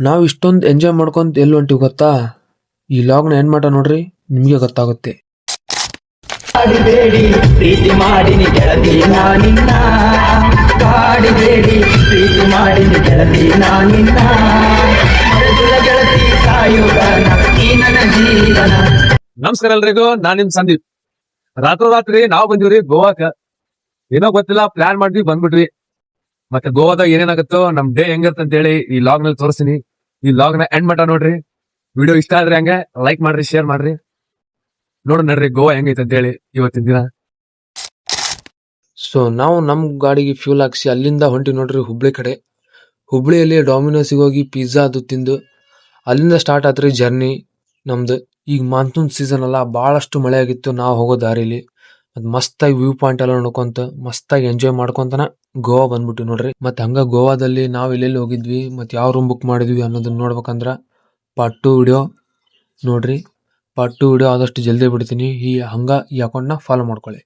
ನಾವ್ ಇಷ್ಟೊಂದು ಎಂಜಾಯ್ ಮಾಡ್ಕೊಂತ ಎಲ್ಲಿ ಹೊಂಟಿವಿ ಗೊತ್ತಾ? ಈ ಲಾಗ್ನ ಏನ್ ಮಾಡ ನೋಡ್ರಿ, ನಿಮ್ಗೆ ಗೊತ್ತಾಗುತ್ತೆ. ಕಾಡಿಬೇಡಿ ಪ್ರೀತಿ ಮಾಡಿನಿ ಗೆಳತಿ ನಾನಿನ್ನ, ಕಾಡಿಬೇಡಿ ಪ್ರೀತಿ ಮಾಡಿನಿ ಗೆಳತಿ ನಾನಿನ್ನ, ಮರೆತುಳ ಗೆಳತಿ ಸಾಯುಗಾನ ಈ ನನ್ನ ಜೀವನ. ನಮಸ್ಕಾರ ಎಲ್ರಿಗೂ, ನಾನ್ ನಿಮ್ ಸಂದೀಪ್. ರಾತ್ರೋರಾತ್ರಿ ನಾವು ಬಂದಿವ್ರಿ ಗೋವಾಕ. ಏನೋ ಗೊತ್ತಿಲ್ಲ, ಪ್ಲಾನ್ ಮಾಡ್ವಿ ಬಂದ್ಬಿಟ್ವಿ. ಮತ್ತೆ ಗೋವಾದಾಗ ಏನೇನಾಗುತ್ತೋ ನಮ್ ಡೇ ಹೆಂಗಿರುತ್ತೆ ಅಂತ ಹೇಳಿ ಈ ಲಾಗ್ ನಲ್ಲಿ ತೋರಿಸ್ತೀನಿ. ಈ ಲಾಗ್ ನ ಎಂಡ್ ಮಟ ನೋಡ್ರಿ. ವಿಡಿಯೋ ಇಷ್ಟ ಆದ್ರೆ ಹಂಗೆ ಲೈಕ್ ಮಾಡ್ರಿ, ಶೇರ್ ಮಾಡ್ರಿ. ನೋಡ್ ನಡ್ರಿ ಗೋವಾ ಹೆಂಗೈತೆ ಅಂತ ಹೇಳಿ ಇವತ್ತಿನ ದಿನ. ಸೊ ನಾವು ನಮ್ ಗಾಡಿಗೆ ಫ್ಯೂಲ್ ಹಾಕ್ಸಿ ಅಲ್ಲಿಂದ ಹೊಂಟಿ ನೋಡ್ರಿ ಹುಬ್ಳಿ ಕಡೆ. ಹುಬ್ಳಿಯಲ್ಲಿ ಡಾಮಿನೋಸಿಗೆ ಹೋಗಿ ಪಿಜ್ಜಾ ಅದು ತಿಂದು ಅಲ್ಲಿಂದ ಸ್ಟಾರ್ಟ್ ಆತ್ರಿ ಜರ್ನಿ ನಮ್ದು. ಈಗ ಮಾನ್ಸೂನ್ ಸೀಸನ್ ಅಲ್ಲ, ಬಹಳಷ್ಟು ಮಳೆ ಆಗಿತ್ತು ನಾವು ಹೋಗೋ ದಾರಿಲಿ. ಅದ್ ಮಸ್ತಾಗಿ ವ್ಯೂ ಪಾಯಿಂಟ್ ಎಲ್ಲ ನೋಡ್ಕೊಂತ ಮಸ್ತಾಗಿ ಎಂಜಾಯ್ ಮಾಡ್ಕೊಂತನ ಗೋವಾ ಬಂದ್ಬಿಟ್ವಿ ನೋಡ್ರಿ. ಮತ್ತೆ ಹಂಗ ಗೋವಾದಲ್ಲಿ ನಾವ್ ಎಲ್ಲೆಲ್ಲಿ ಹೋಗಿದ್ವಿ ಮತ್ತೆ ಯಾವ ರೂಮ್ ಬುಕ್ ಮಾಡಿದ್ವಿ ಅನ್ನೋದನ್ನ ನೋಡ್ಬೇಕಂದ್ರ ಪಾರ್ಟ್ 2 ವಿಡಿಯೋ ನೋಡ್ರಿ. ಪಾರ್ಟ್ 2 ವಿಡಿಯೋ ಆದಷ್ಟು ಜಲ್ದಿ ಬಿಡ್ತೀನಿ. ಹಂಗ ಈ ಅಕೌಂಟ್ ನ ಫಾಲೋ ಮಾಡ್ಕೊಳ್ಳಿ.